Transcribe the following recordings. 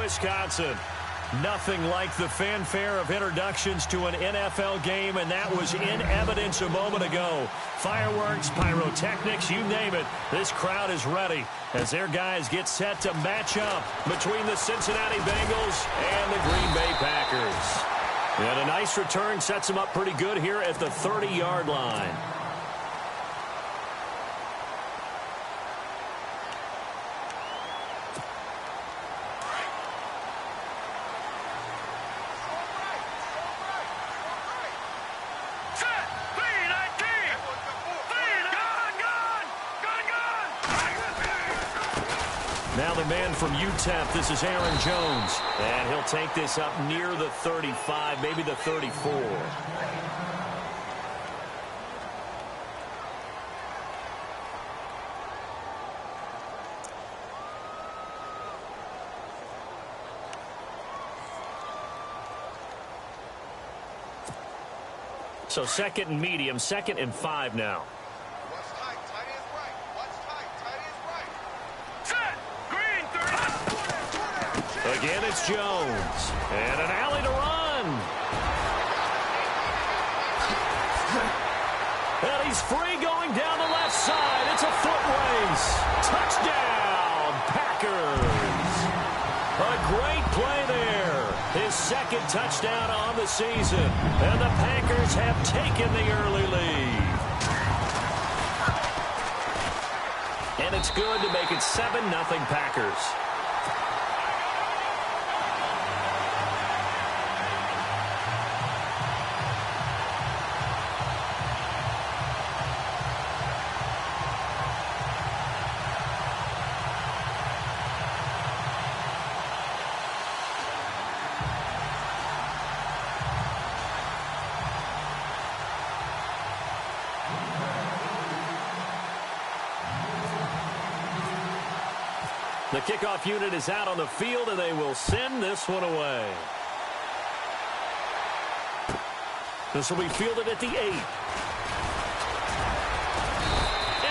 Wisconsin. Nothing like the fanfare of introductions to an NFL game, and that was in evidence a moment ago. Fireworks, pyrotechnics, you name it. This crowd is ready as their guys get set to match up between the Cincinnati Bengals and the Green Bay Packers. And a nice return sets them up pretty good here at the 30-yard line. Now the man from UTEP, this is Aaron Jones. And he'll take this up near the 35, maybe the 34. So second and medium, 2nd and 5 now. Again, it's Jones. And an alley to run. And he's free going down the left side. It's a foot race. Touchdown, Packers. A great play there. His 2nd touchdown on the season. And the Packers have taken the early lead. And it's good to make it 7-0 Packers. The kickoff unit is out on the field, and they will send this one away. This will be fielded at the 8.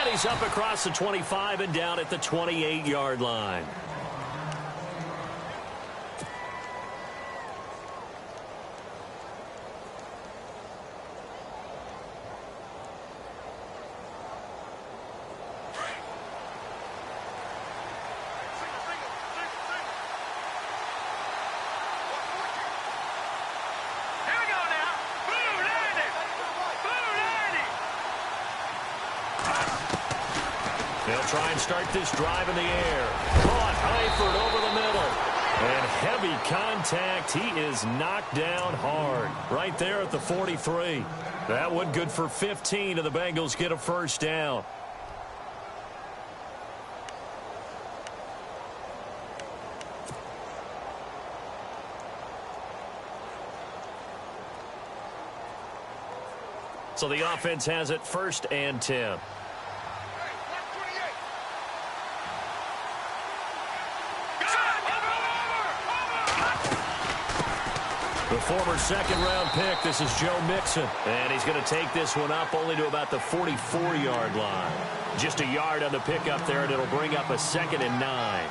And he's up across the 25 and down at the 28-yard line. They'll try and start this drive in the air. Caught Eifert over the middle. And heavy contact. He is knocked down hard. Right there at the 43. That one good for 15, and the Bengals get a first down. So the offense has it 1st and 10. The former 2nd-round pick, this is Joe Mixon. And he's going to take this one up only to about the 44-yard line. Just a yard on the pickup there, and it'll bring up a 2nd and 9.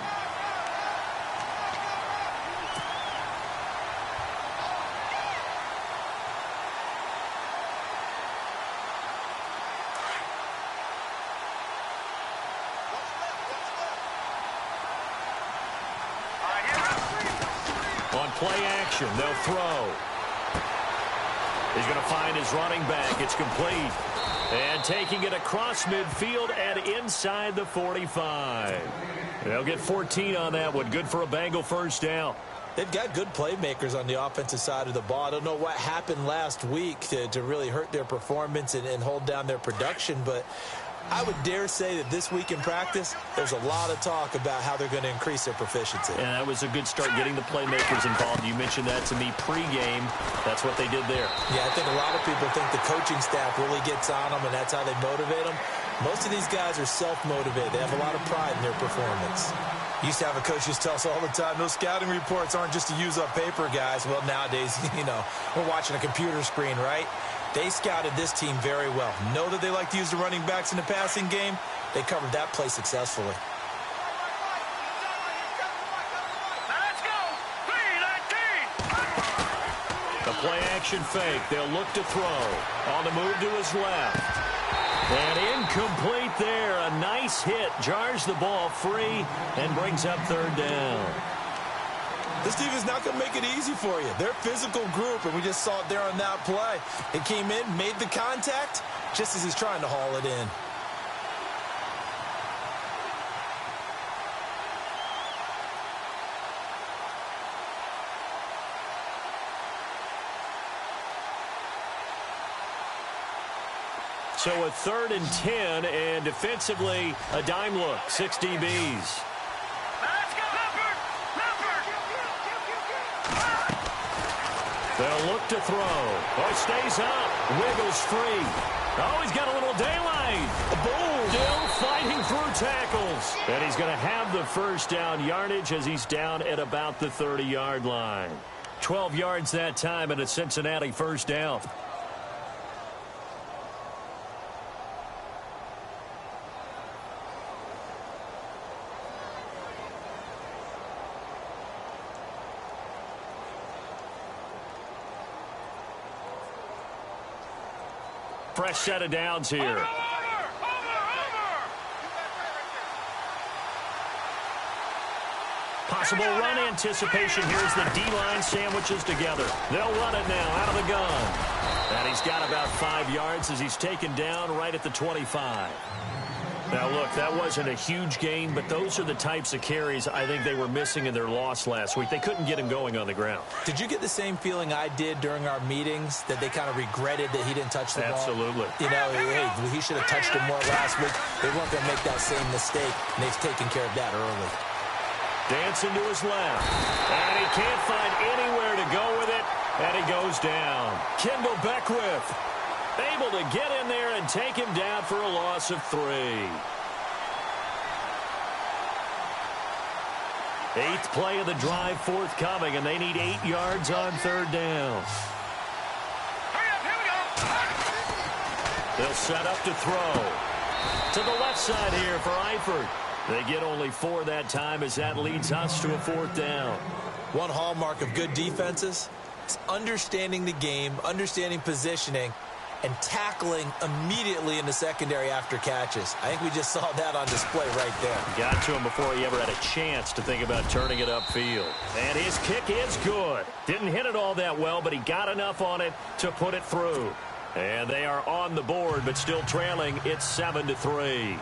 Play action. They'll throw. He's going to find his running back. It's complete. And taking it across midfield and inside the 45. They'll get 14 on that one. Good for a Bengal first down. They've got good playmakers on the offensive side of the ball. I don't know what happened last week to really hurt their performance and hold down their production, but I would dare say that this week in practice, there's a lot of talk about how they're going to increase their proficiency. And that was a good start getting the playmakers involved. You mentioned that to me pregame. That's what they did there. Yeah, I think a lot of people think the coaching staff really gets on them, and that's how they motivate them. Most of these guys are self-motivated. They have a lot of pride in their performance. Used to have a coach used to tell us all the time, those scouting reports aren't just to use up paper, guys. Well, nowadays, we're watching a computer screen, right? They scouted this team very well. Know that they like to use the running backs in the passing game. They covered that play successfully. Let's go. play-action fake. They'll look to throw. On the move to his left. And incomplete there. A nice hit. Jars the ball free and brings up third down. This team is not going to make it easy for you. They're a physical group, and we just saw it there on that play. It came in, made the contact, just as he's trying to haul it in. So a 3rd and 10, and defensively, a dime look, 6 DBs. They'll look to throw. Oh, it stays up. Wiggles free. Oh, he's got a little daylight. Boom. Still fighting through tackles. And he's going to have the first down yardage as he's down at about the 30-yard line. 12 yards that time and a Cincinnati first down. Fresh set of downs here. Possible run anticipation. Here's the D-line sandwiches together. They'll run it now out of the gun. And he's got about 5 yards as he's taken down right at the 25. Now, look, that wasn't a huge gain, but those are the types of carries I think they were missing in their loss last week. They couldn't get him going on the ground. Did you get the same feeling I did during our meetings, that they kind of regretted that he didn't touch the ball? Absolutely. You know, hey, he should have touched it more last week. They weren't going to make that same mistake, and they've taken care of that early. Dancing to his left. And he can't find anywhere to go with it, and he goes down. Kendall Beckwith able to get in there and take him down for a loss of 3. 8th play of the drive forthcoming, and they need 8 yards on 3rd down. They'll set up to throw. To the left side here for Eifert. They get only 4 that time as that leads us to a 4th down. One hallmark of good defenses is understanding the game, understanding positioning, and tackling immediately in the secondary after catches. I think we just saw that on display right there. Got to him before he ever had a chance to think about turning it upfield. And his kick is good. Didn't hit it all that well, but he got enough on it to put it through. And they are on the board, but still trailing. It's 7-3.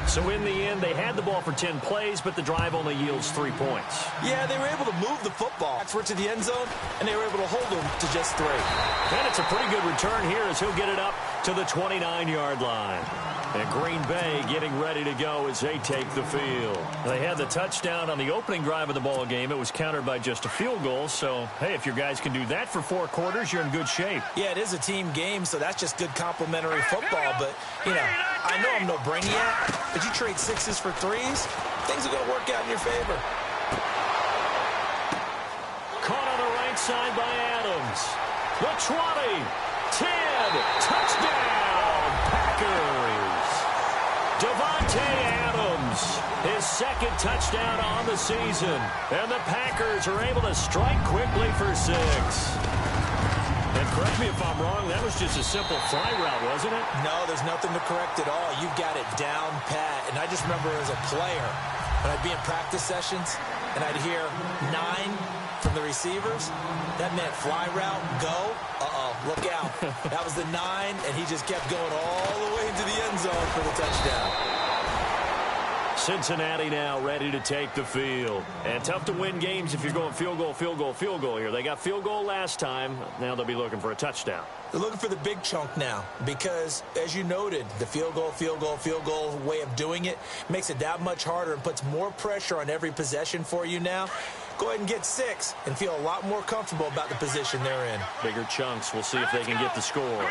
So in the end, they had the ball for 10 plays, but the drive only yields 3 points. Yeah, they were able to move the football to the end zone, and they were able to hold them to just 3. And it's a pretty good return here as he'll get it up to the 29-yard line. And Green Bay getting ready to go as they take the field. They had the touchdown on the opening drive of the ball game. It was countered by just a field goal. So, hey, if your guys can do that for 4 quarters, you're in good shape. Yeah, it is a team game, so that's just good complimentary football. But, you know, I know I'm no brainiac, but you trade 6s for 3s, things are going to work out in your favor. Caught on the right side by Adams. The 20, 10, touchdown, Packers. Davante Adams, his 2nd touchdown on the season. And the Packers are able to strike quickly for 6. And correct me if I'm wrong, that was just a simple fly route, wasn't it? No, there's nothing to correct at all. You've got it down pat. And I just remember as a player, when I'd be in practice sessions, and I'd hear 9 from the receivers, that meant fly route, go. Look out. That was the 9, and he just kept going all the way into the end zone for the touchdown. Cincinnati now ready to take the field. And tough to win games if you're going field goal, field goal, field goal here. They got field goal last time. Now they'll be looking for a touchdown. They're looking for the big chunk now because, as you noted, the field goal way of doing it makes it that much harder and puts more pressure on every possession for you now. Go ahead and get 6 and feel a lot more comfortable about the position they're in. Bigger chunks. We'll see if they can get the score.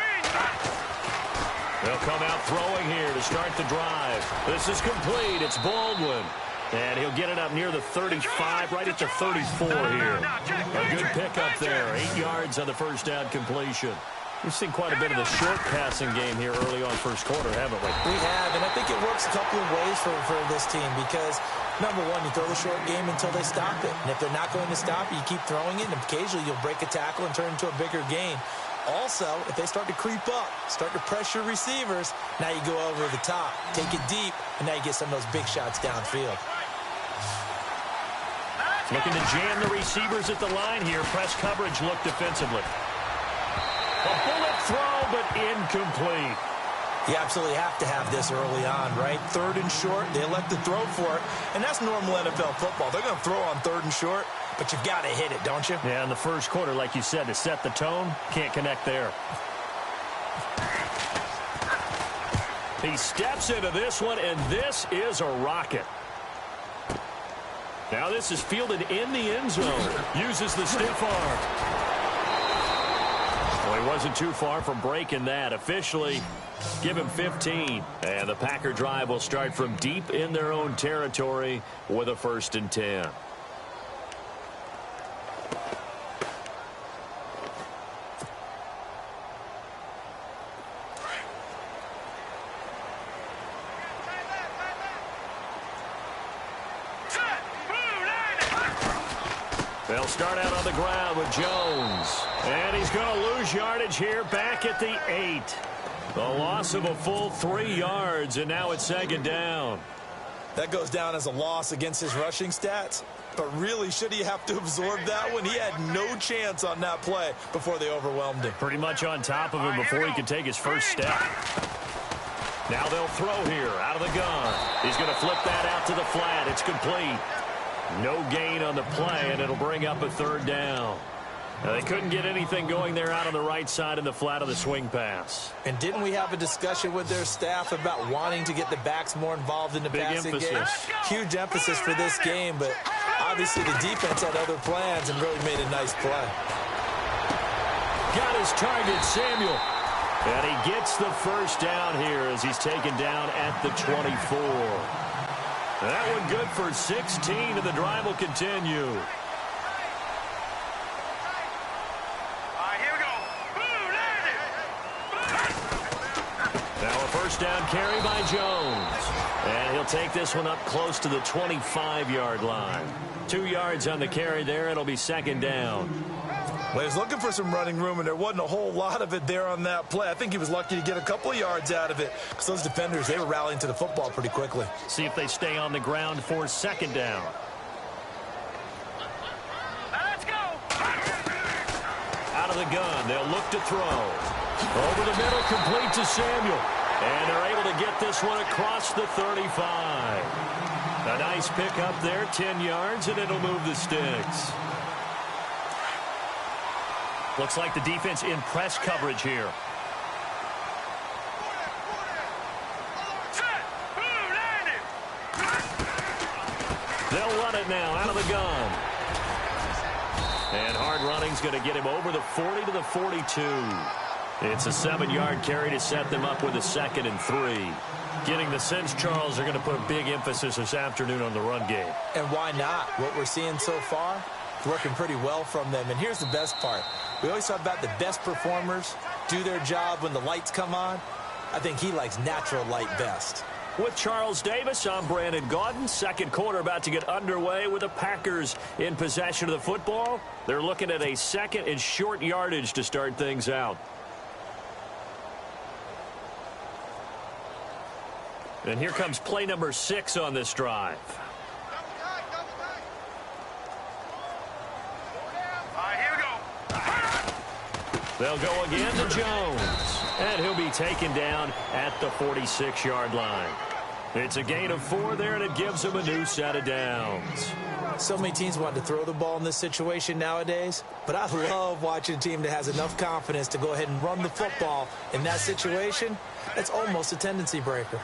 They'll come out throwing here to start the drive. This is complete. It's Baldwin. And he'll get it up near the 35, right at the 34 here. A good pickup there. 8 yards on the first down completion. We've seen quite a bit of the short passing game here early on first quarter, haven't we? We have, and I think it works a couple of ways for this team because, number one, you throw the short game until they stop it. And if they're not going to stop it, you keep throwing it, and occasionally you'll break a tackle and turn it into a bigger gain. Also, if they start to creep up, start to pressure receivers, now you go over the top, take it deep, and now you get some of those big shots downfield. Looking to jam the receivers at the line here. Press coverage look defensively. A bullet throw, but incomplete. You absolutely have to have this early on, right? Third and short, they elect to throw for it, and that's normal NFL football. They're going to throw on third and short, but you've got to hit it, don't you? Yeah, in the first quarter, like you said, to set the tone, can't connect there. He steps into this one, and this is a rocket. Now this is fielded in the end zone. Uses the stiff arm. Well, he wasn't too far from breaking that. Officially, give him 15. And the Packer drive will start from deep in their own territory with a 1st and 10. They'll start out on the ground with Jones. And he's going to lose yardage here back at the 8. The loss of a full 3 yards, and now it's 2nd down. That goes down as a loss against his rushing stats. But really, should he have to absorb that one? He had no chance on that play before they overwhelmed him. Pretty much on top of him before he could take his first step. Now they'll throw here out of the gun. He's going to flip that out to the flat. It's complete. No gain on the play, and it'll bring up a 3rd down. Now, they couldn't get anything going there out on the right side in the flat of the swing pass. And didn't we have a discussion with their staff about wanting to get the backs more involved in the passing game? Huge emphasis for this game, but obviously the defense had other plans and really made a nice play. Got his target, Samuel. And he gets the 1st down here as he's taken down at the 24. That one good for 16, and the drive will continue. Now a 1st down carry by Jones. And he'll take this one up close to the 25-yard line. 2 yards on the carry there. It'll be 2nd down. Well, he was looking for some running room, and there wasn't a whole lot of it there on that play. I think he was lucky to get a couple of yards out of it because those defenders, they were rallying to the football pretty quickly. See if they stay on the ground for 2nd down. Let's go. Out of the gun, they'll look to throw. Over the middle, complete to Samuel. And they're able to get this one across the 35. A nice pick up there, 10 yards, and it'll move the sticks. Looks like the defense in press coverage here. They'll run it now out of the gun. And hard running's going to get him over the 40 to the 42. It's a 7-yard carry to set them up with a 2nd and 3. Getting the sense, Charles, are going to put a big emphasis this afternoon on the run game. And why not? What we're seeing so far, working pretty well from them. And here's the best part. We always talk about the best performers do their job when the lights come on. I think he likes natural light best. With Charles Davis, I'm Brandon Gaudin. 2nd quarter about to get underway with the Packers in possession of the football. They're looking at a 2nd and short yardage to start things out. And here comes play number 6 on this drive. They'll go again to Jones. And he'll be taken down at the 46-yard line. It's a gain of 4 there, and it gives him a new set of downs. So many teams want to throw the ball in this situation nowadays, but I love watching a team that has enough confidence to go ahead and run the football in that situation. That's almost a tendency breaker.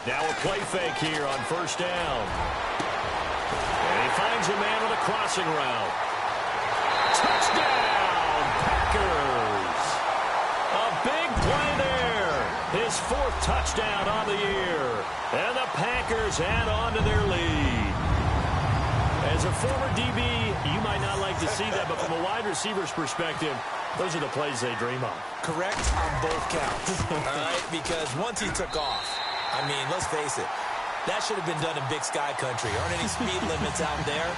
Now a play fake here on 1st down. And he finds a man with a crossing route. Touchdown, Packers! A big play there. His 4th touchdown on the year. And the Packers add on to their lead. As a former DB, you might not like to see that, but from a wide receiver's perspective, those are the plays they dream of. Correct on both counts, all right? Because once he took off, I mean, let's face it, that should have been done in Big Sky Country. Aren't any speed limits out there?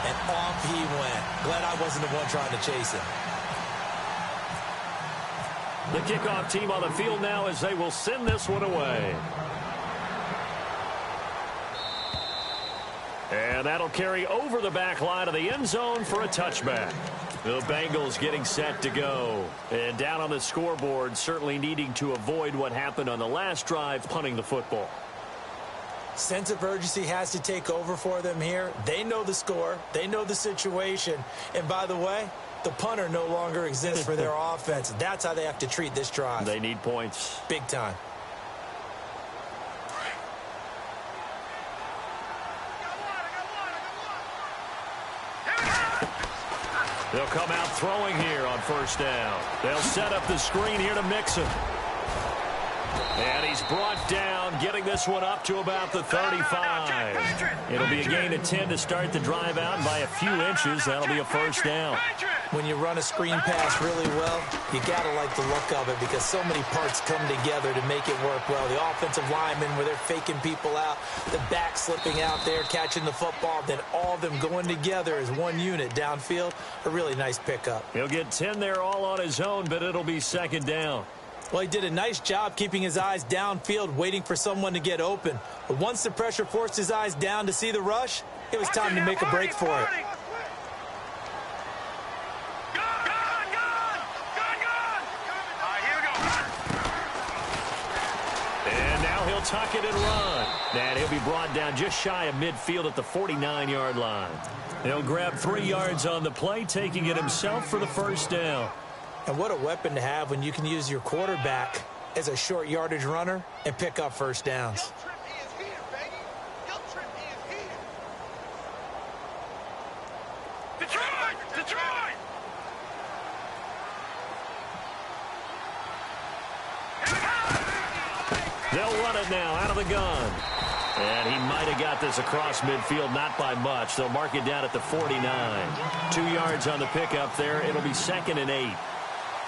And off he went. Glad I wasn't the one trying to chase him. The kickoff team on the field now as they will send this one away. And that'll carry over the back line of the end zone for a touchback. The Bengals getting set to go. And down on the scoreboard, certainly needing to avoid what happened on the last drive, punting the football. Sense of urgency has to take over for them here. They know the score. They know the situation. And by the way, the punter no longer exists for their offense. That's how they have to treat this drive. They need points. Big time. They'll come out throwing here on 1st down. They'll set up the screen here to Mixon. And he's brought down, getting this one up to about the 35. It'll be a gain of 10 to start the drive out, and by a few inches, that'll be a 1st down. When you run a screen pass really well, you got to like the look of it because so many parts come together to make it work well. The offensive linemen where they're faking people out, the back slipping out there, catching the football, then all of them going together as one unit downfield. A really nice pickup. He'll get 10 there all on his own, but it'll be 2nd down. Well, he did a nice job keeping his eyes downfield, waiting for someone to get open. But once the pressure forced his eyes down to see the rush, it was time to make a break for it. And now he'll tuck it and run. And he'll be brought down just shy of midfield at the 49-yard line. He'll grab 3 yards on the play, taking it himself for the 1st down. And what a weapon to have when you can use your quarterback as a short yardage runner and pick up 1st downs. Detroit! They'll run it now out of the gun. And he might have got this across midfield, not by much. They'll mark it down at the 49. 2 yards on the pickup there. It'll be 2nd and 8.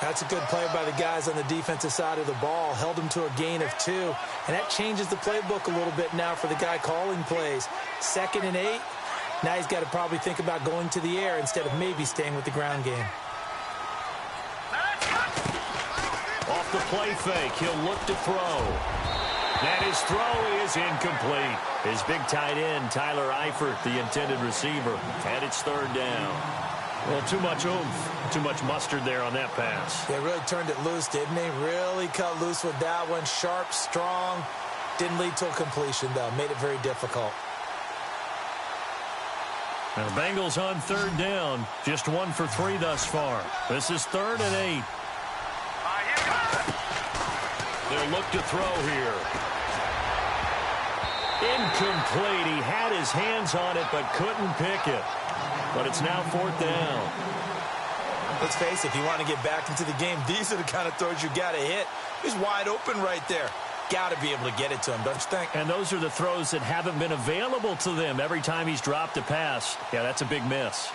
That's a good play by the guys on the defensive side of the ball. Held them to a gain of 2. And that changes the playbook a little bit now for the guy calling plays. 2nd and 8. Now he's got to probably think about going to the air instead of maybe staying with the ground game. Off the play fake, he'll look to throw. And his throw is incomplete. His big tight end, Tyler Eifert, the intended receiver. And it's 3rd down. Well, too much oomph, too much mustard there on that pass. They really turned it loose, didn't they? Really cut loose with that one. Sharp, strong. Didn't lead to a completion, though. Made it very difficult. And the Bengals on 3rd down. Just 1 for 3 thus far. This is 3rd and 8. They'll look to throw here. Incomplete. He had his hands on it but couldn't pick it. But it's now 4th down. Let's face it, if you want to get back into the game, these are the kind of throws you got to hit. He's wide open right there. Got to be able to get it to him, don't you think? And those are the throws that haven't been available to them every time he's dropped a pass. Yeah, that's a big miss.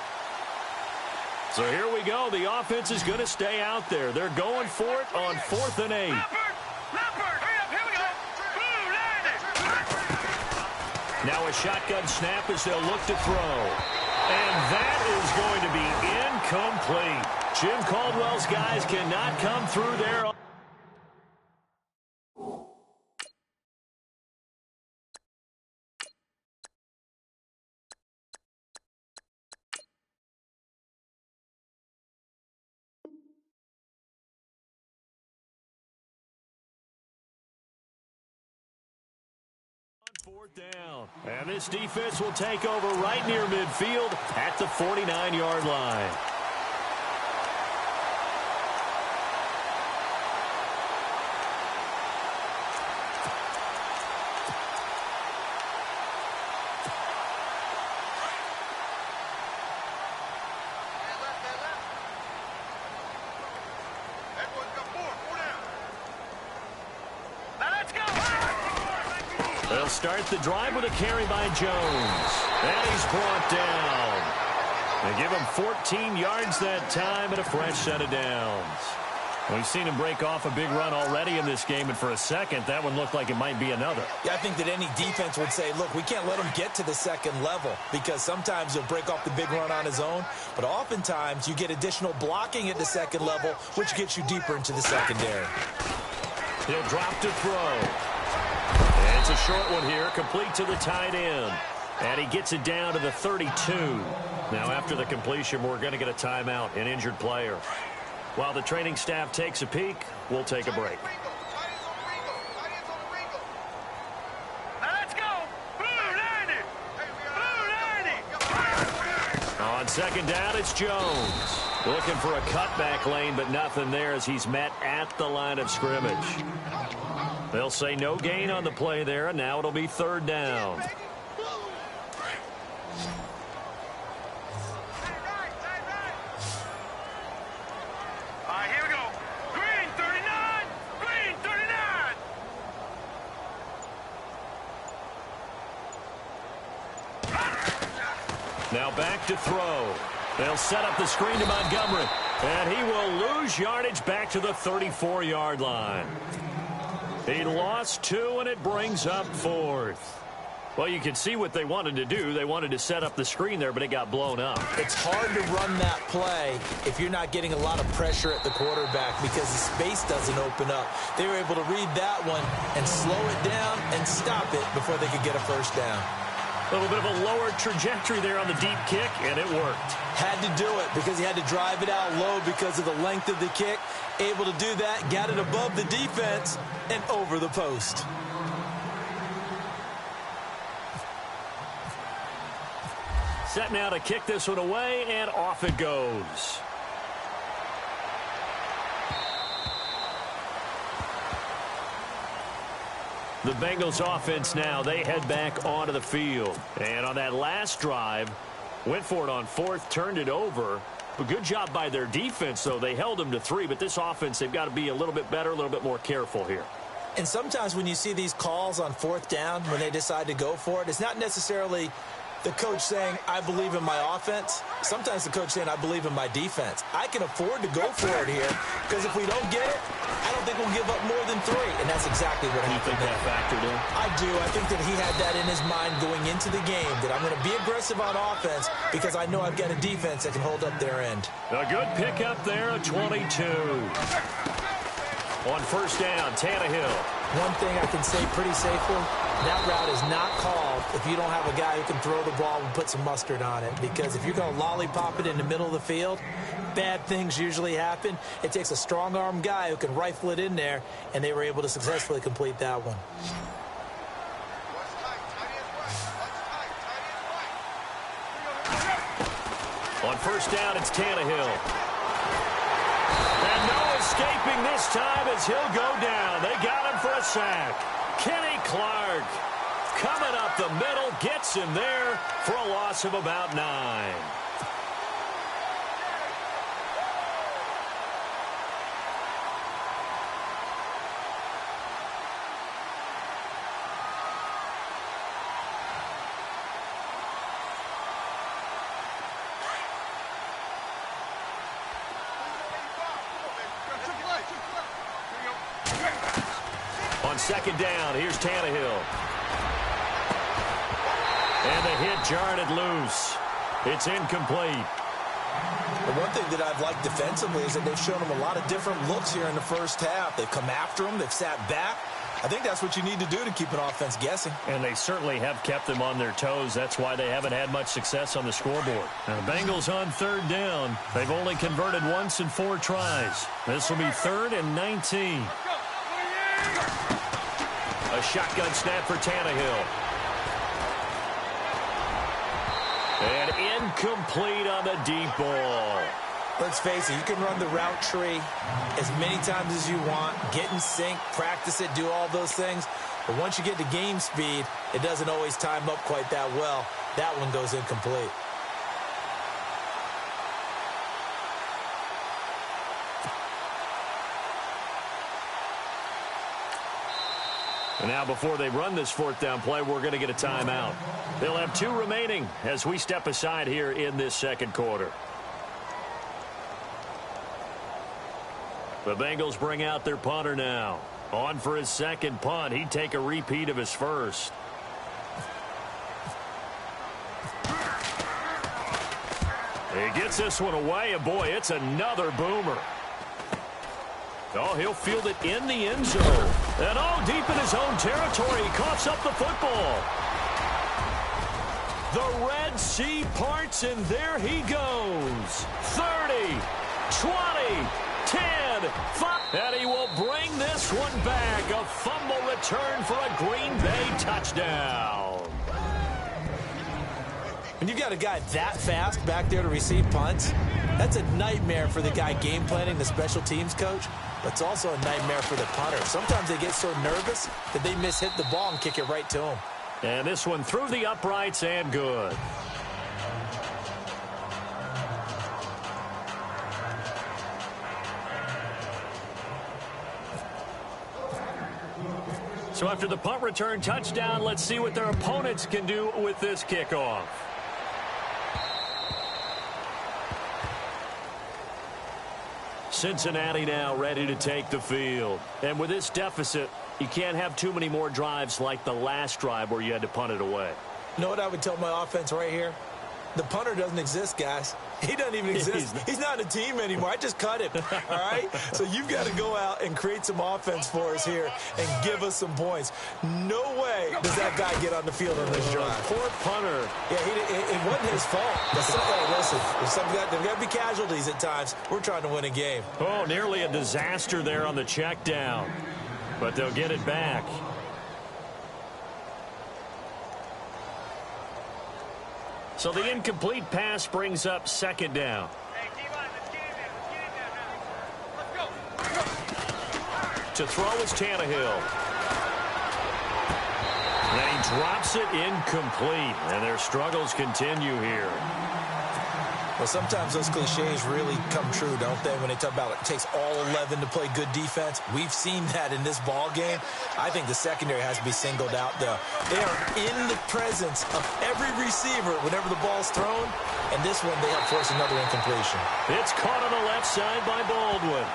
So here we go. The offense is going to stay out there. They're going for it on 4th and 8. Now a shotgun snap as they'll look to throw. And that is going to be incomplete. Jim Caldwell's guys cannot come through there. Fourth down. And this defense will take over right near midfield at the 49-yard line. They'll start the drive with a carry by Jones. And he's brought down. They give him 14 yards that time and a fresh set of downs. We've seen him break off a big run already in this game, and for a second, that one looked like it might be another. Yeah, I think that any defense would say, look, we can't let him get to the second level because sometimes he'll break off the big run on his own, but oftentimes you get additional blocking at the second level, which gets you deeper into the secondary. He'll drop to throw. And it's a short one here, complete to the tight end. And he gets it down to the 32. Now, after the completion, we're going to get a timeout, an injured player. While the training staff takes a peek, we'll take a break. Now let's go. Blue 90. Blue 90. On second down, it's Jones. Looking for a cutback lane, but nothing there as he's met at the line of scrimmage. They'll say no gain on the play there, and now it'll be third down. Now back to throw. They'll set up the screen to Montgomery. And he will lose yardage back to the 34-yard line. He lost 2, and it brings up 4th. Well, you can see what they wanted to do. They wanted to set up the screen there, but it got blown up. It's hard to run that play if you're not getting a lot of pressure at the quarterback because the space doesn't open up. They were able to read that one and slow it down and stop it before they could get a first down. A little bit of a lower trajectory there on the deep kick, and it worked. Had to do it because he had to drive it out low because of the length of the kick. Able to do that, got it above the defense and over the post. Set now to kick this one away, and off it goes. The Bengals offense now, they head back onto the field. And on that last drive, went for it on 4th, turned it over. But good job by their defense, though. They held them to 3, but this offense, they've got to be a little bit better, a little bit more careful here. And sometimes when you see these calls on 4th down, when they decide to go for it, it's not necessarily the coach saying, I believe in my offense. Sometimes the coach saying, I believe in my defense. I can afford to go for it here because if we don't get it, I don't think we'll give up more than 3. And that's exactly what happened. You think that factored in? I do. I think that he had that in his mind going into the game, that I'm going to be aggressive on offense because I know I've got a defense that can hold up their end. A good pickup there, a 22. On first down, Tannehill. One thing I can say pretty safely, that route is not called if you don't have a guy who can throw the ball and put some mustard on it. Because if you're going to lollipop it in the middle of the field, bad things usually happen. It takes a strong-arm guy who can rifle it in there, and they were able to successfully complete that one. On first down, it's Tannehill. And no escaping this time as he'll go down. They got him for a sack. Kenny Clark coming up the middle, gets him there for a loss of about 9. On second down, here's Tannehill. And the hit jarred it loose. It's incomplete. The one thing that I've liked defensively is that they've shown him a lot of different looks here in the first half. They've come after him. They've sat back. I think that's what you need to do to keep an offense guessing. And they certainly have kept them on their toes. That's why they haven't had much success on the scoreboard. Now, the Bengals on third down. They've only converted once in 4 tries. This will be 3rd and 19. A shotgun snap for Tannehill. And incomplete on the deep ball. Let's face it, you can run the route tree as many times as you want, get in sync, practice it, do all those things. But once you get to game speed, it doesn't always time up quite that well. That one goes incomplete. And now before they run this fourth down play, we're going to get a timeout. They'll have 2 remaining as we step aside here in this second quarter. The Bengals bring out their punter now. On for his second punt. He'd take a repeat of his first. He gets this one away, and boy, it's another boomer. Oh, he'll field it in the end zone. And deep in his own territory, he coughs up the football. The Red Sea parts, and there he goes. 30, 20, 10, 5. And he will bring this one back. A fumble return for a Green Bay touchdown. When you've got a guy that fast back there to receive punts, that's a nightmare for the guy game planning, the special teams coach. But it's also a nightmare for the punter. Sometimes they get so nervous that they mishit the ball and kick it right to him. And this one through the uprights and good. So after the punt return touchdown, let's see what their opponents can do with this kickoff. Cincinnati now ready to take the field. And with this deficit, you can't have too many more drives like the last drive where you had to punt it away. You know what I would tell my offense right here? The punter doesn't exist, guys. He doesn't even exist. He's not a team anymore. I just cut him, all right? So you've got to go out and create some offense for us here and give us some points. No way does that guy get on the field on this drive. Poor punter. Yeah, it wasn't his fault. Hey, listen, there's got to be casualties at times. We're trying to win a game. Oh, nearly a disaster there on the check down. But they'll get it back. So the incomplete pass brings up second down. Hey, D-line, let's get in there. Let's get in there now. Let's go. To throw is Tannehill. And he drops it incomplete. And their struggles continue here. Well, sometimes those cliches really come true, don't they? When they talk about it takes all 11 to play good defense. We've seen that in this ball game. I think the secondary has to be singled out, though. They are in the presence of every receiver whenever the ball's thrown. And this one, they have forced another incompletion. It's caught on the left side by Baldwin.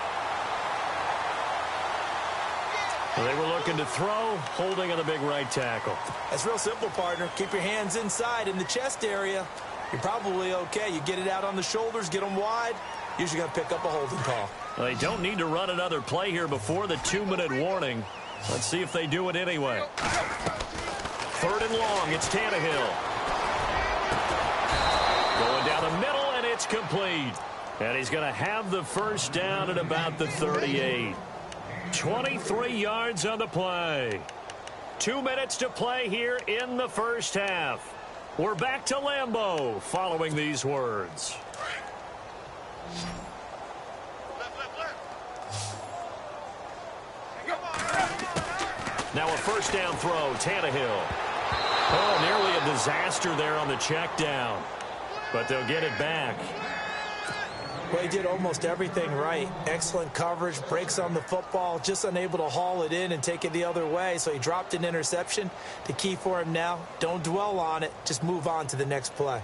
They were looking to throw, holding on the big right tackle. That's real simple, partner. Keep your hands inside in the chest area. You're probably okay. You get it out on the shoulders, get them wide. Usually going to pick up a holding call. Well, they don't need to run another play here before the 2-minute warning. Let's see if they do it anyway. Third and long, it's Tannehill. Going down the middle, and it's complete. And he's going to have the first down at about the 38. 23 yards on the play. 2 minutes to play here in the first half. We're back to Lambeau following these words. Now a first down throw, Tannehill. Oh, nearly a disaster there on the check down. But they'll get it back. Well, he did almost everything right. Excellent coverage, breaks on the football, just unable to haul it in and take it the other way. So he dropped an interception. The key for him now, don't dwell on it. Just move on to the next play.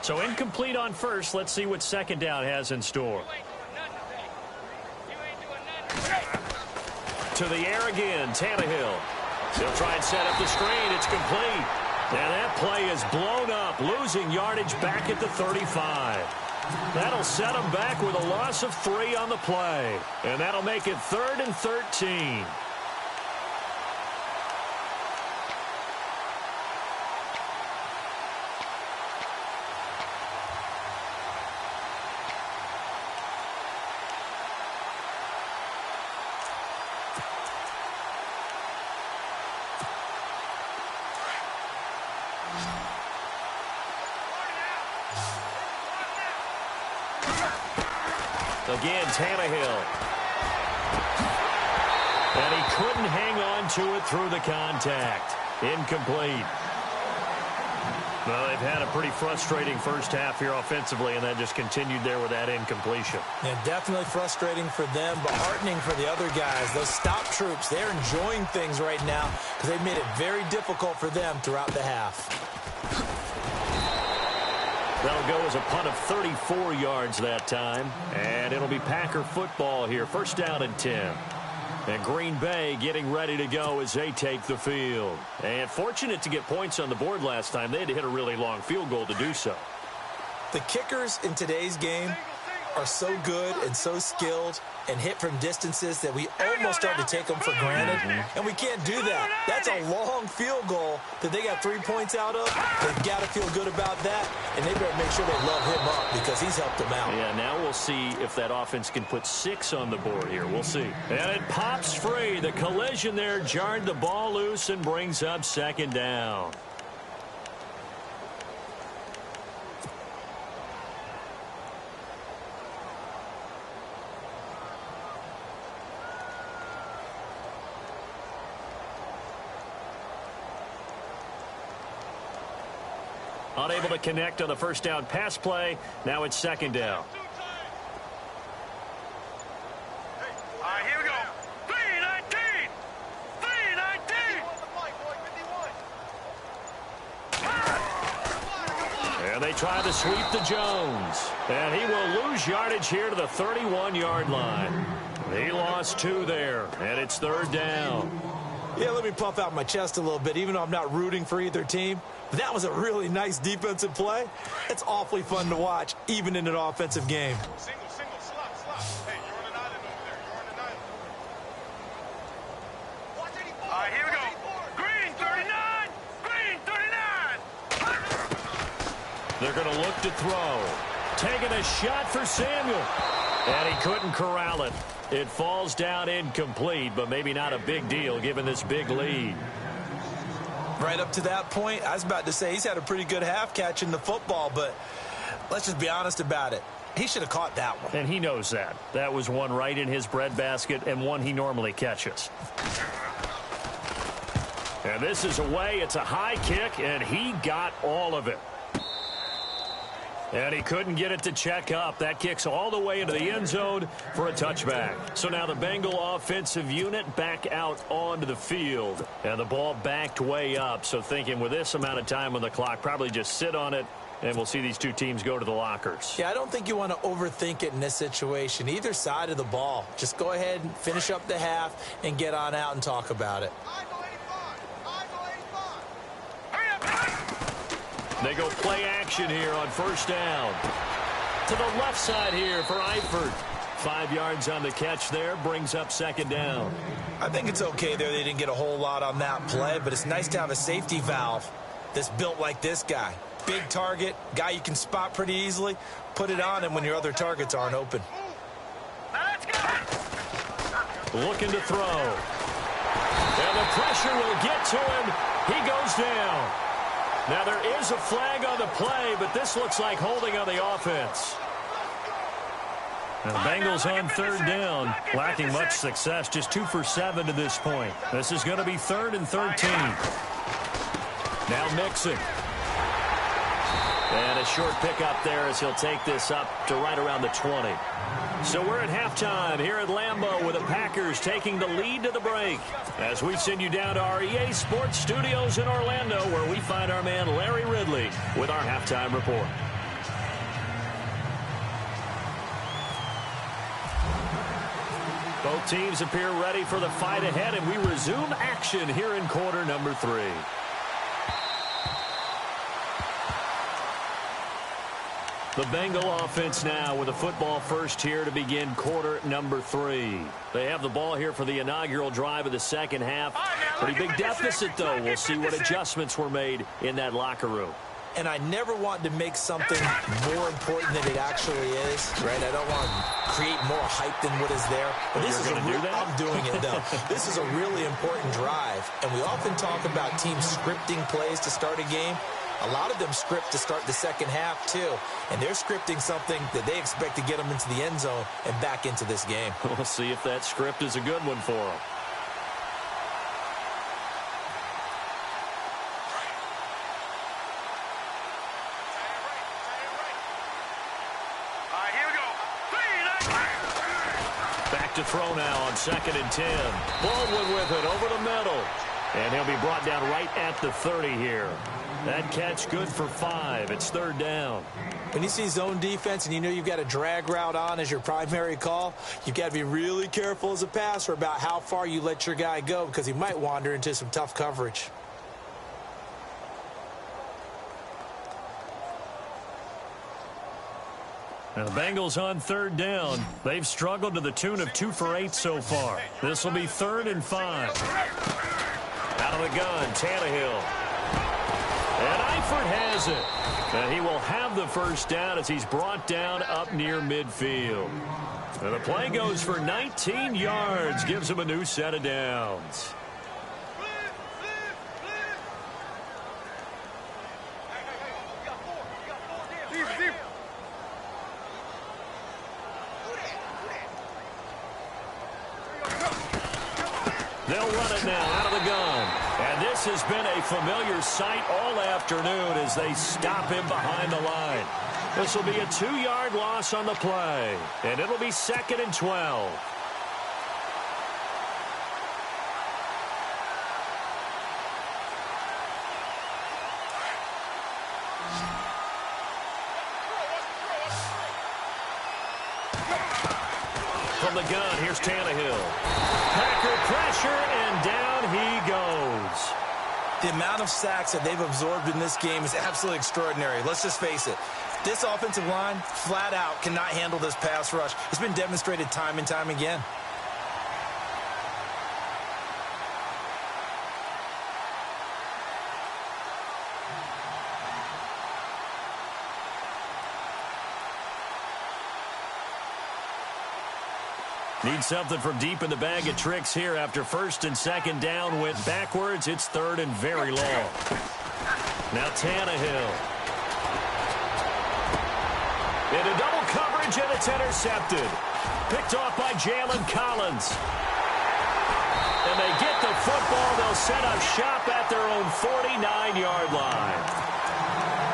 So incomplete on first. Let's see what second down has in store. To the air again, Tannehill. He'll try and set up the screen. It's complete. And that play is blown up, losing yardage back at the 35. That'll set them back with a loss of 3 on the play. And that'll make it 3rd and 13. Again, Tannehill. And he couldn't hang on to it through the contact. Incomplete. Well, they've had a pretty frustrating first half here offensively, and that just continued there with that incompletion. Yeah, definitely frustrating for them, but heartening for the other guys. Those stop troops, they're enjoying things right now because they've made it very difficult for them throughout the half. That'll go as a punt of 34 yards that time, and it'll be Packer football here. First down and 10. And Green Bay getting ready to go as they take the field. And fortunate to get points on the board last time. They had to hit a really long field goal to do so. The kickers in today's game are so good and so skilled and hit from distances that we almost start to take them for granted. And we can't do that. That's a long field goal that they got 3 points out of. They've got to feel good about that, and they better make sure they love him up because he's helped them out. Yeah, now we'll see if that offense can put 6 on the board here. We'll see. And it pops free. The collision there jarred the ball loose and brings up second down. Unable to connect on the first down pass play. Now it's second down. All right, here we go. 3-19. 3-19. And they try to sweep to Jones. And he will lose yardage here to the 31-yard line. He lost 2 there, and it's third down. Yeah, let me puff out my chest a little bit, even though I'm not rooting for either team. That was a really nice defensive play. It's awfully fun to watch, even in an offensive game. Single, slot. Hey, you're on an island over there. You're on an island. Watch 84. All right, here we go. Green, 39. Green, 39. They're going to look to throw. Taking a shot for Samuel. And he couldn't corral it. It falls down incomplete, but maybe not a big deal given this big lead. Right up to that point, I was about to say he's had a pretty good half catching the football, but let's just be honest about it. He should have caught that one. And he knows that. That was one right in his breadbasket and one he normally catches. And this is away. It's a high kick, and he got all of it. And he couldn't get it to check up. That kicks all the way into the end zone for a touchback. So now the Bengal offensive unit back out onto the field. And the ball backed way up. So thinking with this amount of time on the clock, probably just sit on it, and we'll see these two teams go to the lockers. Yeah, I don't think you want to overthink it in this situation. Either side of the ball. Just go ahead and finish up the half and get on out and talk about it. They go play action here on first down. To the left side here for Eifert. 5 yards on the catch there, brings up second down. I think it's okay there. They didn't get a whole lot on that play, but it's nice to have a safety valve that's built like this guy. Big target, guy you can spot pretty easily. Put it on him when your other targets aren't open. Looking to throw. And the pressure will get to him. He goes down. Now, there is a flag on the play, but this looks like holding on the offense. And the Bengals on third down, lacking much success, just 2 for 7 to this point. This is going to be 3rd and 13. Now Mixon. And a short pickup there as he'll take this up to right around the 20. So we're at halftime here at Lambeau with the Packers taking the lead to the break. As we send you down to our EA Sports Studios in Orlando, where we find our man Larry Ridley with our halftime report. Both teams appear ready for the fight ahead, and we resume action here in quarter number 3. The Bengal offense now with a football first here to begin quarter number 3. They have the ball here for the inaugural drive of the second half. Pretty big deficit, though. We'll see what adjustments were made in that locker room. And I never want to make something more important than it actually is, right? I don't want to create more hype than what is there. But this is I'm doing it, though. This is a really important drive. And we often talk about teams scripting plays to start a game. A lot of them script to start the second half, too. And they're scripting something that they expect to get them into the end zone and back into this game. We'll see if that script is a good one for them. to throw now on 2nd and 10. Baldwin with it over the middle. And he'll be brought down right at the 30 here. That catch good for 5. It's 3rd down. When you see zone defense and you know you've got a drag route on as your primary call, you've got to be really careful as a passer about how far you let your guy go because he might wander into some tough coverage. Now the Bengals on 3rd down. They've struggled to the tune of 2 for 8 so far. This will be 3rd and 5. Out of the gun, Tannehill. And Eifert has it. And he will have the first down as he's brought down up near midfield. And the play goes for 19 yards, gives him a new set of downs. They'll run it now out of the gun. And this has been a familiar sight all afternoon as they stop him behind the line. This will be a 2-yard loss on the play. And it'll be 2nd and 12. From the gun, here's Tannehill. Packer pressure, and down he goes. The amount of sacks that they've absorbed in this game is absolutely extraordinary. Let's just face it. This offensive line, flat out, cannot handle this pass rush. It's been demonstrated time and time again. Need something from deep in the bag of tricks here after 1st and 2nd down went backwards. It's 3rd and very long. Now Tannehill. Into double coverage, and it's intercepted. Picked off by Jalen Collins. And they get the football. They'll set up shop at their own 49-yard line.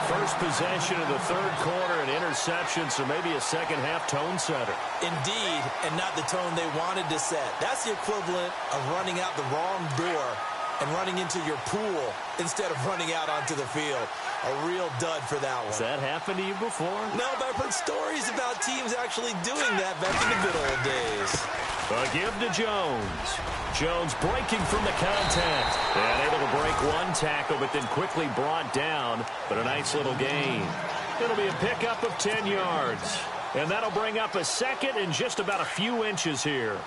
First possession of the 3rd quarter, an interception, so maybe a second-half tone setter. Indeed, and not the tone they wanted to set. That's the equivalent of running out the wrong door and running into your pool instead of running out onto the field. A real dud for that one. Has that happened to you before? No, but I've heard stories about teams actually doing that back in the good old days. A give to Jones. Jones breaking from the contact. And able to break one tackle, but then quickly brought down. But a nice little gain. It'll be a pickup of 10 yards. And that'll bring up a 2nd and just about a few inches here.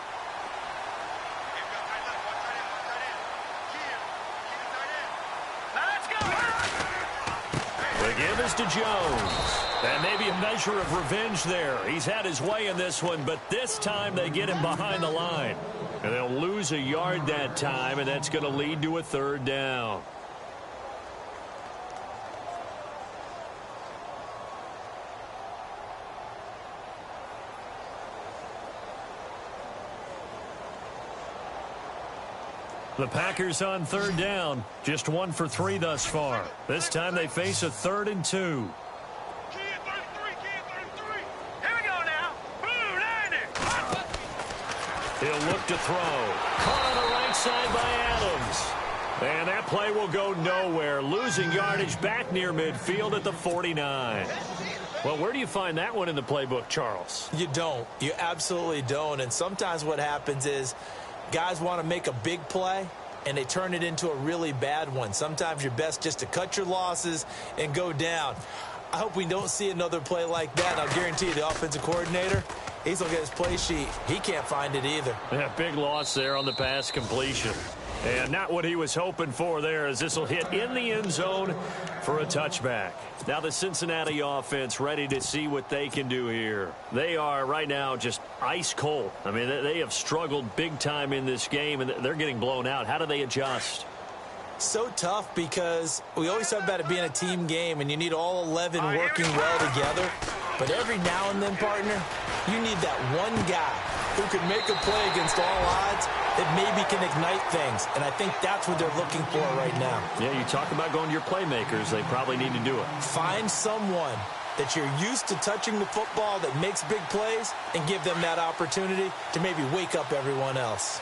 The give is to Jones. And maybe a measure of revenge there. He's had his way in this one, but this time they get him behind the line. And they'll lose a yard that time, and that's going to lead to a 3rd down. The Packers on 3rd down. Just 1 for 3 thus far. This time they face a 3rd and 2. He'll look to throw. Caught on the right side by Adams. And that play will go nowhere. Losing yardage back near midfield at the 49. Well, where do you find that one in the playbook, Charles? You don't. You absolutely don't. And sometimes what happens is guys want to make a big play, and they turn it into a really bad one. Sometimes you're best just to cut your losses and go down. I hope we don't see another play like that. I'll guarantee you the offensive coordinator, he's looking at his play sheet. He can't find it either. Yeah, big loss there on the pass completion. And not what he was hoping for there, as this will hit in the end zone for a touchback. Now the Cincinnati offense ready to see what they can do here. They are right now just ice cold. I mean, they have struggled big time in this game, and they're getting blown out. How do they adjust? So tough because we always talk about it being a team game, and you need all 11 working well together. But every now and then, partner, you need that one guy who can make a play against all odds that maybe can ignite things. And I think that's what they're looking for right now. Yeah, you talk about going to your playmakers. They probably need to do it. Find someone that you're used to touching the football that makes big plays and give them that opportunity to maybe wake up everyone else.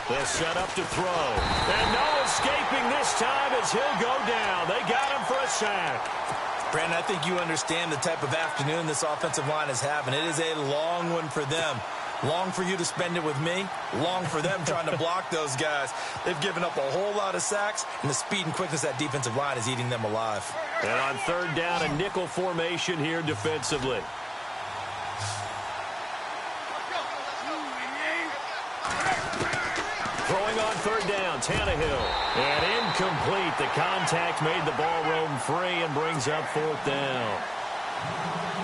They'll set up to throw. And no escaping this time as he'll go down. They got him for a sack. Brandon, I think you understand the type of afternoon this offensive line is having. It is a long one for them. Long for you to spend it with me. Long for them trying to block those guys. They've given up a whole lot of sacks, and the speed and quickness of that defensive line is eating them alive. And on third down, a nickel formation here defensively. Throwing on third down, Tannehill. And incomplete. The contact made the ball roam free and brings up fourth down.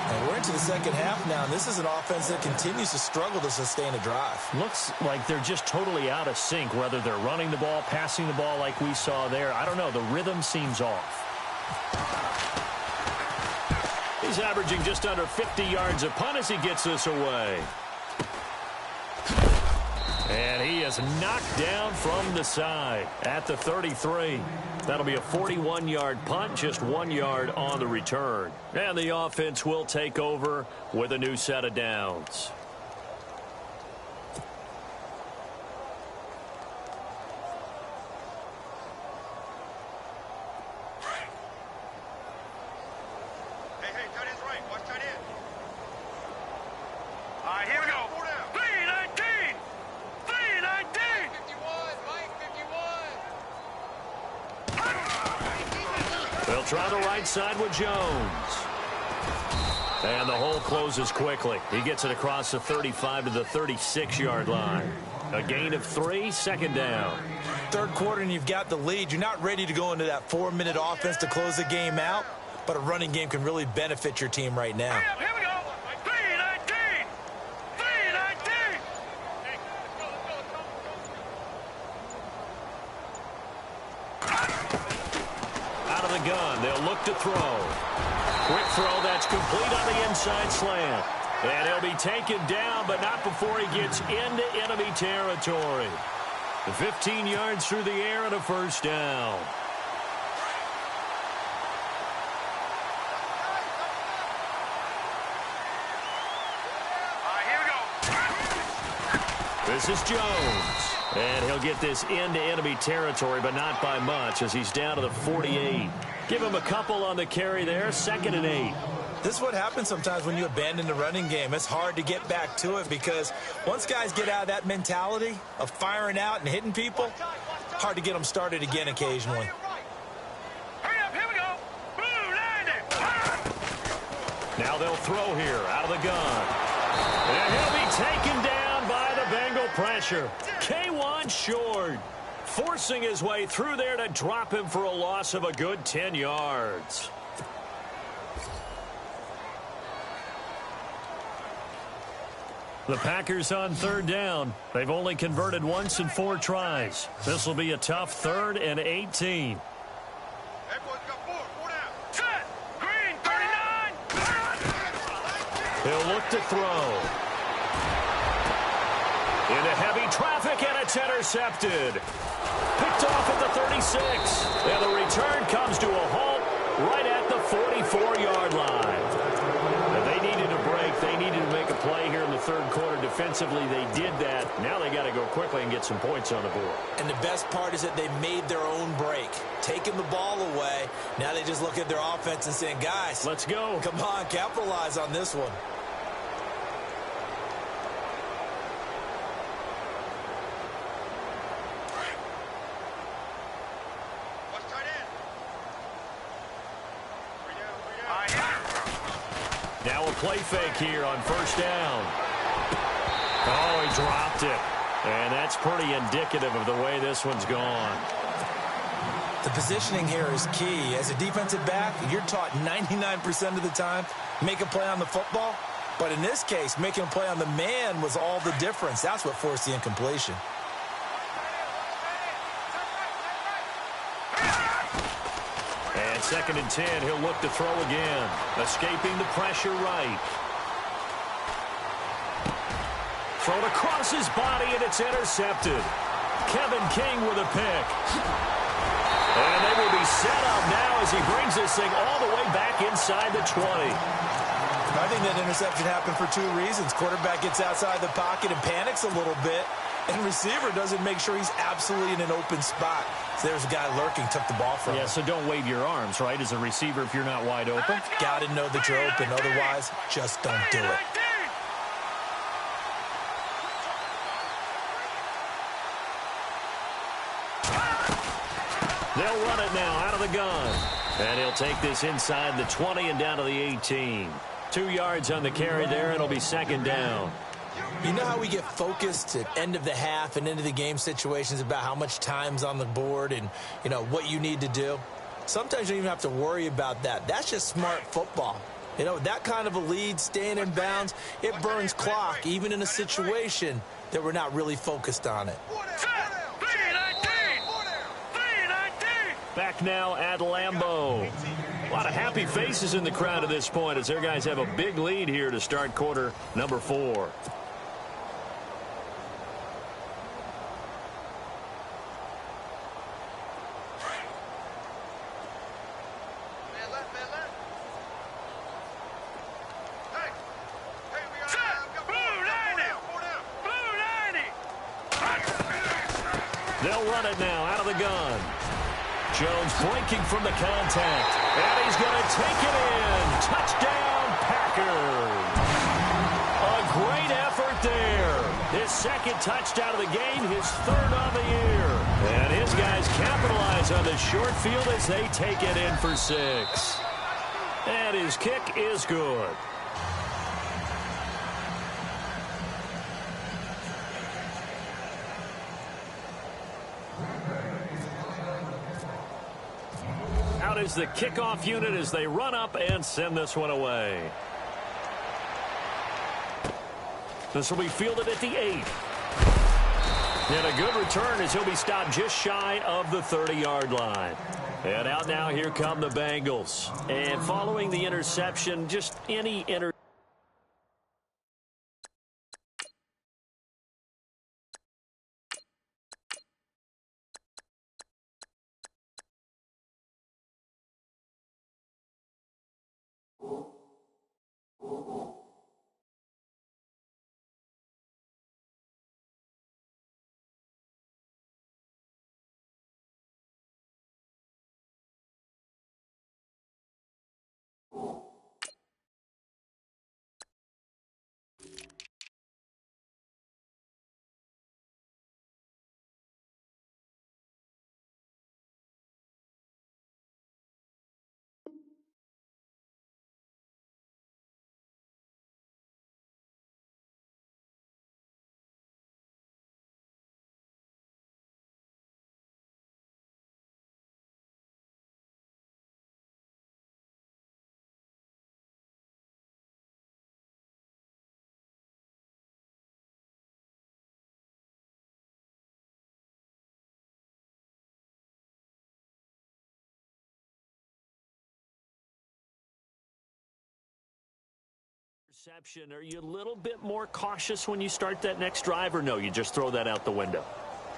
And we're into the second half now, and this is an offense that continues to struggle to sustain a drive. Looks like they're just totally out of sync, whether they're running the ball, passing the ball like we saw there. I don't know. The rhythm seems off. He's averaging just under 50 yards a punt as he gets this away. And he is knocked down from the side at the 33. That'll be a 41-yard punt, just 1 yard on the return. And the offense will take over with a new set of downs. Hey, tight end's right. Watch tight end. All right, here we go. 3-19. 3-19. 51, Mike, 51. They'll try the right side with Jones. And the hole closes quickly. He gets it across the 35 to the 36-yard line. A gain of 3, second down. Third quarter and you've got the lead. You're not ready to go into that 4-minute offense to close the game out, but a running game can really benefit your team right now. Here we go. 3-19. 3-19. Out of the gun, they'll look to throw. Quick throw that's complete on the inside slant. And he'll be taken down, but not before he gets into enemy territory. 15 yards through the air and a first down. Here we go. This is Jones. And he'll get this into enemy territory, but not by much as he's down to the 48. Give him a couple on the carry there, 2nd and 8. This is what happens sometimes when you abandon the running game. It's hard to get back to it because once guys get out of that mentality of firing out and hitting people, hard to get them started again occasionally. Hurry up, here we go. Blue, line it. Now they'll throw here out of the gun. And he'll be taken down by the Bengal pressure. K1 short, forcing his way through there to drop him for a loss of a good 10 yards. The Packers on third down. They've only converted once in 4 tries. This will be a tough 3rd and 18. Hey, boys, got 4 down. Set. Green, 39. He'll look to throw. Into heavy traffic, and it's intercepted. Picked off at the 36. And the return comes to a halt right at the 44-yard line. And they needed a break. They needed to make a play here in the third quarter. Defensively, they did that. Now they got to go quickly and get some points on the board. And the best part is that they made their own break, taking the ball away. Now they just look at their offense and saying, guys, let's go. Come on, capitalize on this one. Now a play fake here on first down. Oh, he dropped it. And that's pretty indicative of the way this one's gone. The positioning here is key. As a defensive back, you're taught 99% of the time, make a play on the football. But in this case, making a play on the man was all the difference. That's what forced the incompletion. And 2nd and 10, he'll look to throw again. Escaping the pressure right. Thrown across his body, and it's intercepted. Kevin King with a pick. And they will be set up now as he brings this thing all the way back inside the 20. I think that interception happened for two reasons. Quarterback gets outside the pocket and panics a little bit, and receiver doesn't make sure he's absolutely in an open spot. So there's a guy lurking, took the ball from him. Yeah, so don't wave your arms, right, as a receiver if you're not wide open. Got to know that you're open. Otherwise, just don't do it. They'll run it now out of the gun. And he'll take this inside the 20 and down to the 18. 2 yards on the carry there. It'll be second down. You know how we get focused at end of the half and into the game situations about how much time's on the board and, you know, what you need to do? Sometimes you don't even have to worry about that. That's just smart football. You know, that kind of a lead, staying in bounds, it burns clock, even in a situation that we're not really focused on it. Back now at Lambeau. A lot of happy faces in the crowd at this point as their guys have a big lead here to start quarter number 4. They'll run it now out of the gun. Jones breaking from the contact. And he's going to take it in. Touchdown, Packers. A great effort there. His second touchdown of the game, his third on the year. And his guys capitalize on the short field as they take it in for 6. And his kick is good. Out is the kickoff unit as they run up and send this one away. This will be fielded at the 8. And a good return as he'll be stopped just shy of the 30-yard line. And out now, here come the Bengals. And following the interception, just any interception. Are you a little bit more cautious when you start that next drive, or no, you just throw that out the window?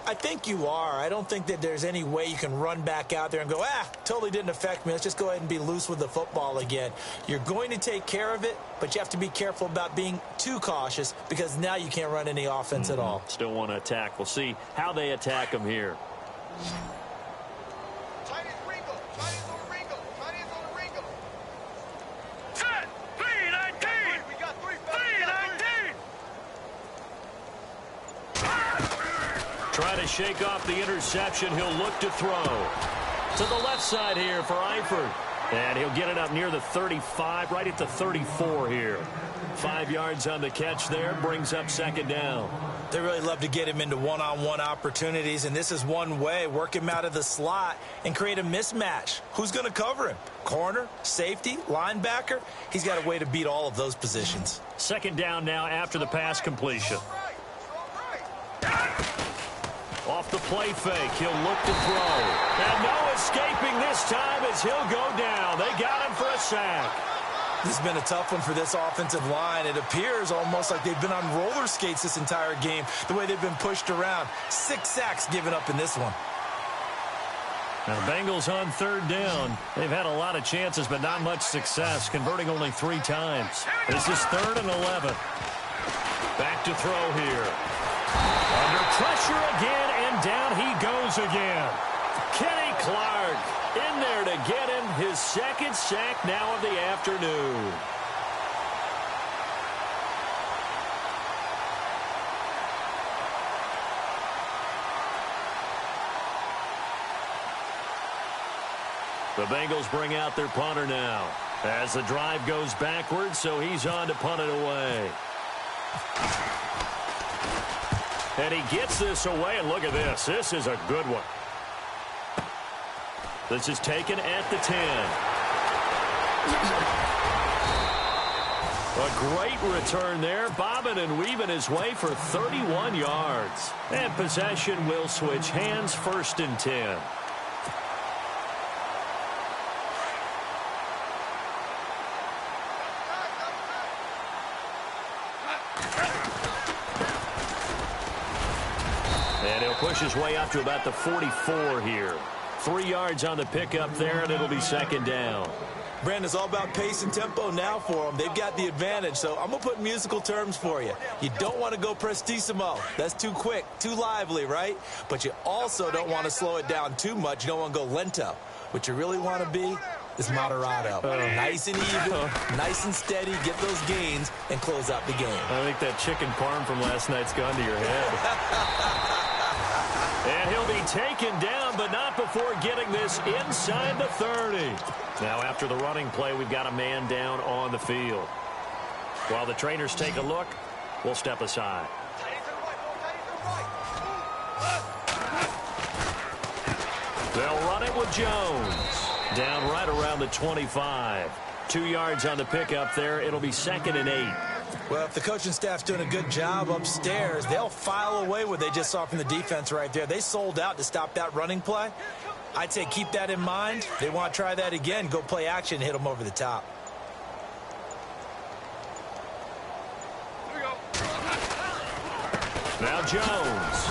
I think you are. I don't think that there's any way you can run back out there and go, totally didn't affect me. Let's just go ahead and be loose with the football again. You're going to take care of it, but you have to be careful about being too cautious because now you can't run any offense at all. Still want to attack. We'll see how they attack them here. Trying to shake off the interception. He'll look to throw. To the left side here for Eifert. And he'll get it up near the 35, right at the 34 here. 5 yards on the catch there. Brings up second down. They really love to get him into one-on-one opportunities, and this is one way. Work him out of the slot and create a mismatch. Who's going to cover him? Corner, safety, linebacker? He's got a way to beat all of those positions. Second down now after the pass completion. Off the play fake, he'll look to throw. And no escaping this time as he'll go down. They got him for a sack. This has been a tough one for this offensive line. It appears almost like they've been on roller skates this entire game, the way they've been pushed around. 6 sacks given up in this one. Now, the Bengals on third down. They've had a lot of chances, but not much success, converting only 3 times. This is 3rd and 11. Back to throw here. Under pressure again, and down he goes again. Kenny Clark in there to get him his 2nd sack now of the afternoon. The Bengals bring out their punter now as the drive goes backwards, so he's on to punt it away. And he gets this away, and look at this. This is a good one. This is taken at the 10. A great return there, bobbing and weaving his way for 31 yards. And possession will switch hands, 1st and 10. And he'll push his way up to about the 44 here. 3 yards on the pickup there, and it'll be 2nd down. Brandon, it's all about pace and tempo now for them. They've got the advantage, so I'm going to put musical terms for you. You don't want to go prestissimo. That's too quick, too lively, right? But you also don't want to slow it down too much. You don't want to go lento. What you really want to be is moderato. Nice and even, nice and steady, get those gains, and close out the game. I think that chicken parm from last night's gone to your head. And he'll be taken down, but not before getting this inside the 30. Now, after the running play, we've got a man down on the field. While the trainers take a look, we'll step aside. They'll run it with Jones. Down right around the 25. 2 yards on the pickup there. It'll be 2nd and 8. Well, if the coaching staff's doing a good job upstairs, they'll file away what they just saw from the defense right there. They sold out to stop that running play. I'd say keep that in mind. They want to try that again. Go play action and hit them over the top. Now Jones.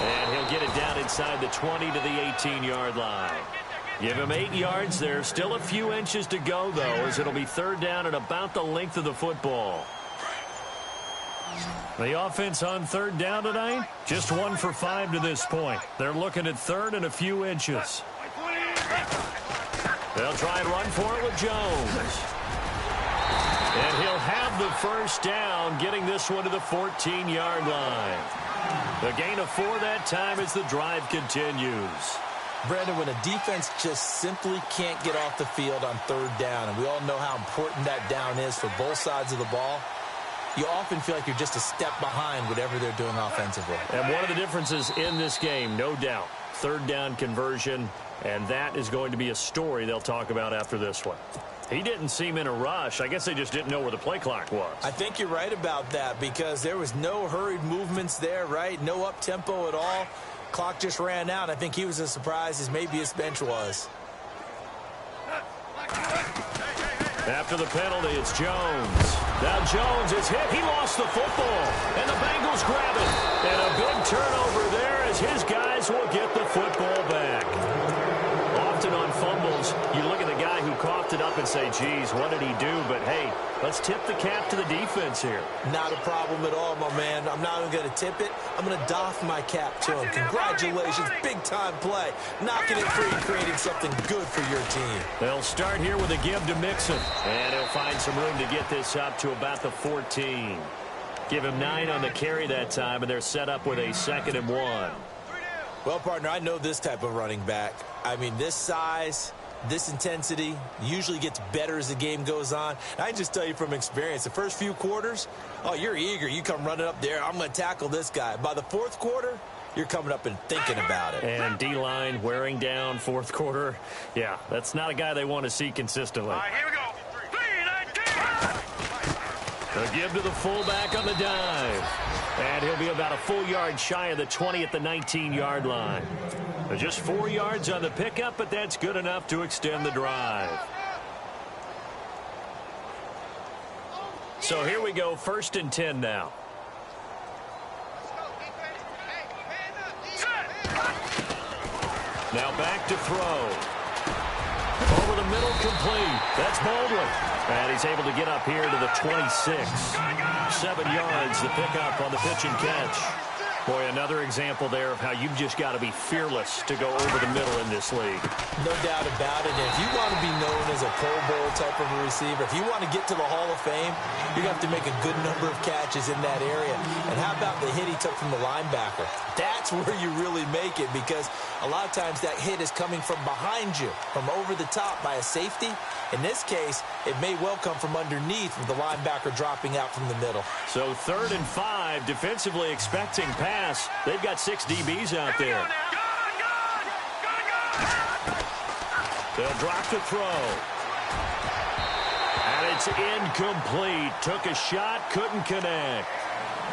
And he'll get it down inside the 20 to the 18-yard line. Give him 8 yards there. Still a few inches to go, though, as it'll be 3rd down and about the length of the football. The offense on 3rd down tonight, just 1 for 5 to this point. They're looking at 3rd and a few inches. They'll try and run for it with Jones. And he'll have the 1st down, getting this one to the 14-yard line. The gain of 4 that time as the drive continues. Brandon, when a defense just simply can't get off the field on 3rd down, and we all know how important that down is for both sides of the ball, you often feel like you're just a step behind whatever they're doing offensively. And one of the differences in this game, no doubt, 3rd down conversion, and that is going to be a story they'll talk about after this one. He didn't seem in a rush. I guess they just didn't know where the play clock was. I think you're right about that because there was no hurried movements there, right? No up-tempo at all. Clock just ran out. I think he was as surprised as maybe his bench was. After the penalty, it's Jones. Now Jones is hit. He lost the football, and the Bengals grab it. And a big turnover there as his guys will get the football back. Often on fumbles, you look at the guy who coughed it up and say, geez, what did he do? But, hey, let's tip the cap to the defense here. Not a problem at all, my man. I'm not even going to tip it. I'm going to doff my cap to him. Congratulations. Big-time play. Knocking it free, creating something good for your team. They'll start here with a give to Mixon. And he'll find some room to get this up to about the 14. Give him 9 on the carry that time, and they're set up with a 2nd and 1. Well, partner, I know this type of running back. I mean, this size, this intensity usually gets better as the game goes on. And I just tell you from experience, the first few quarters, oh, you're eager. You come running up there. I'm going to tackle this guy. By the 4th quarter, you're coming up and thinking about it. And D-line wearing down 4th quarter. Yeah, that's not a guy they want to see consistently. All right, here we go. 3, 19. A give to the fullback on the dive. And he'll be about a full yard shy of the 20 at the 19-yard line. Just 4 yards on the pickup, but that's good enough to extend the drive. So here we go, 1st and 10 now. Now back to throw. Over the middle, complete. That's Baldwin. And he's able to get up here to the 26. 7 yards, the pickup on the pitch and catch. Boy, another example there of how you've just got to be fearless to go over the middle in this league. No doubt about it. And if you want to be known as a Pro Bowl type of a receiver, if you want to get to the Hall of Fame, you're going to have to make a good number of catches in that area. And how about the hit he took from the linebacker? That's where you really make it, because a lot of times that hit is coming from behind you, from over the top by a safety. In this case, it may well come from underneath with the linebacker dropping out from the middle. So 3rd and 5, defensively expecting pass. They've got 6 DBs out there. They'll drop the throw. And it's incomplete. Took a shot, couldn't connect.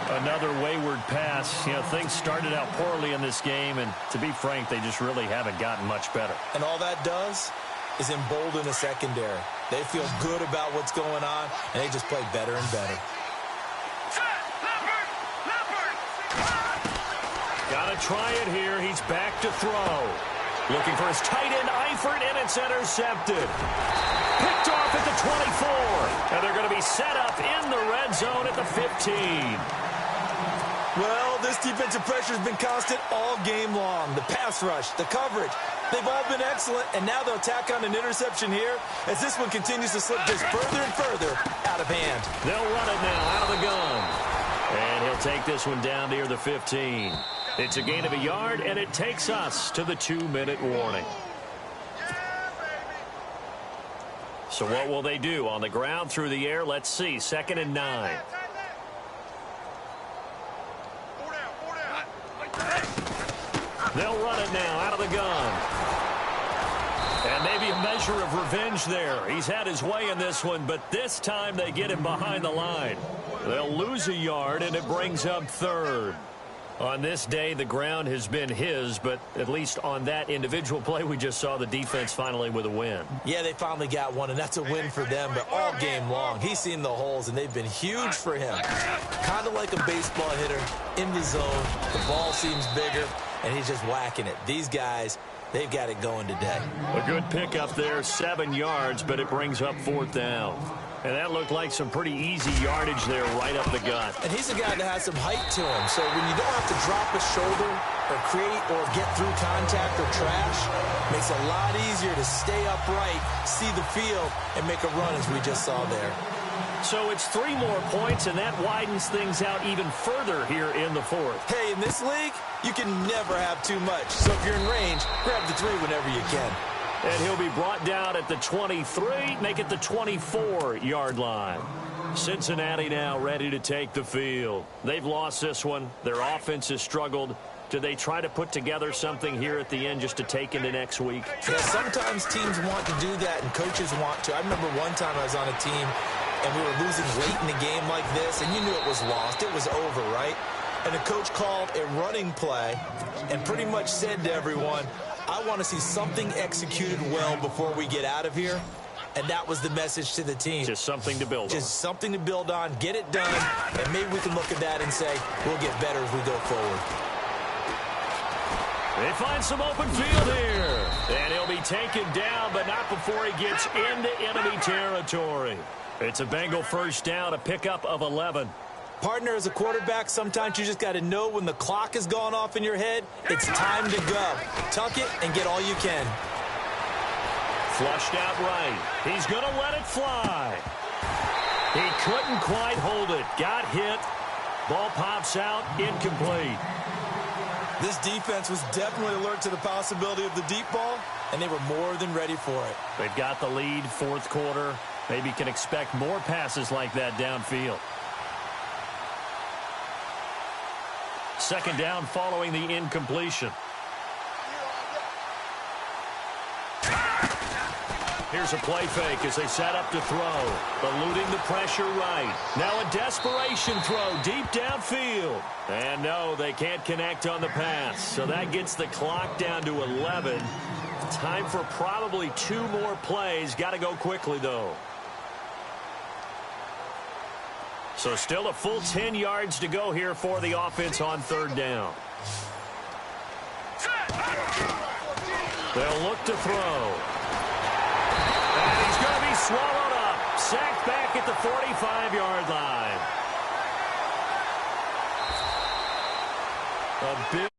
Another wayward pass. You know, things started out poorly in this game, and to be frank, they just really haven't gotten much better. And all that does is embolden the secondary. They feel good about what's going on, and they just play better and better. Gotta try it here. He's back to throw. Looking for his tight end, Eifert, and it's intercepted. Picked off at the 24. And they're going to be set up in the red zone at the 15. Well, this defensive pressure has been constant all game long. The pass rush, the coverage, they've all been excellent, and now they'll tack on an interception here as this one continues to slip just further and further out of hand. They'll run it now out of the gun. And he'll take this one down near the 15. It's a gain of a yard, and it takes us to the 2-minute warning. So what will they do? On the ground, through the air, let's see. 2nd and 9. They'll run it now out of the gun. And maybe a measure of revenge there. He's had his way in this one, but this time they get him behind the line. They'll lose a yard, and it brings up 3rd. On this day, the ground has been his, but at least on that individual play, we just saw the defense finally with a win. Yeah, they finally got one, and that's a win for them, but all game long, he's seen the holes, and they've been huge for him. Kind of like a baseball hitter in the zone. The ball seems bigger, and he's just whacking it. These guys, they've got it going today. A good pickup there, 7 yards, but it brings up 4th down. And that looked like some pretty easy yardage there right up the gut. And he's a guy that has some height to him. So when you don't have to drop a shoulder or create or get through contact or trash, makes it a lot easier to stay upright, see the field, and make a run as we just saw there. So it's 3 more points, and that widens things out even further here in the 4th. Hey, in this league, you can never have too much. So if you're in range, grab the 3 whenever you can. And he'll be brought down at the 23, make it the 24-yard line. Cincinnati now ready to take the field. They've lost this one. Their offense has struggled. Do they try to put together something here at the end just to take into next week? Yeah, sometimes teams want to do that, and coaches want to. I remember one time I was on a team, and we were losing late in the game like this, and you knew it was lost. It was over, right? And the coach called a running play and pretty much said to everyone, I want to see something executed well before we get out of here. And that was the message to the team. Just something to build on. Just something to build on, get it done, and maybe we can look at that and say, we'll get better as we go forward. They find some open field here. And he'll be taken down, but not before he gets into enemy territory. It's a Bengal 1st down, a pickup of 11. Partner, as a quarterback, sometimes you just got to know when the clock has gone off in your head, it's time to go. Tuck it and get all you can. Flushed out right. He's going to let it fly. He couldn't quite hold it. Got hit. Ball pops out. Incomplete. This defense was definitely alert to the possibility of the deep ball, and they were more than ready for it. They've got the lead, 4th quarter. Maybe can expect more passes like that downfield. 2nd down following the incompletion. Here's a play fake as they set up to throw. Eluding the pressure right. Now a desperation throw deep downfield. And no, they can't connect on the pass. So that gets the clock down to 11. Time for probably 2 more plays. Got to go quickly, though. So still a full 10 yards to go here for the offense on 3rd down. They'll look to throw. And he's going to be swallowed up. Sacked back at the 45-yard line. A big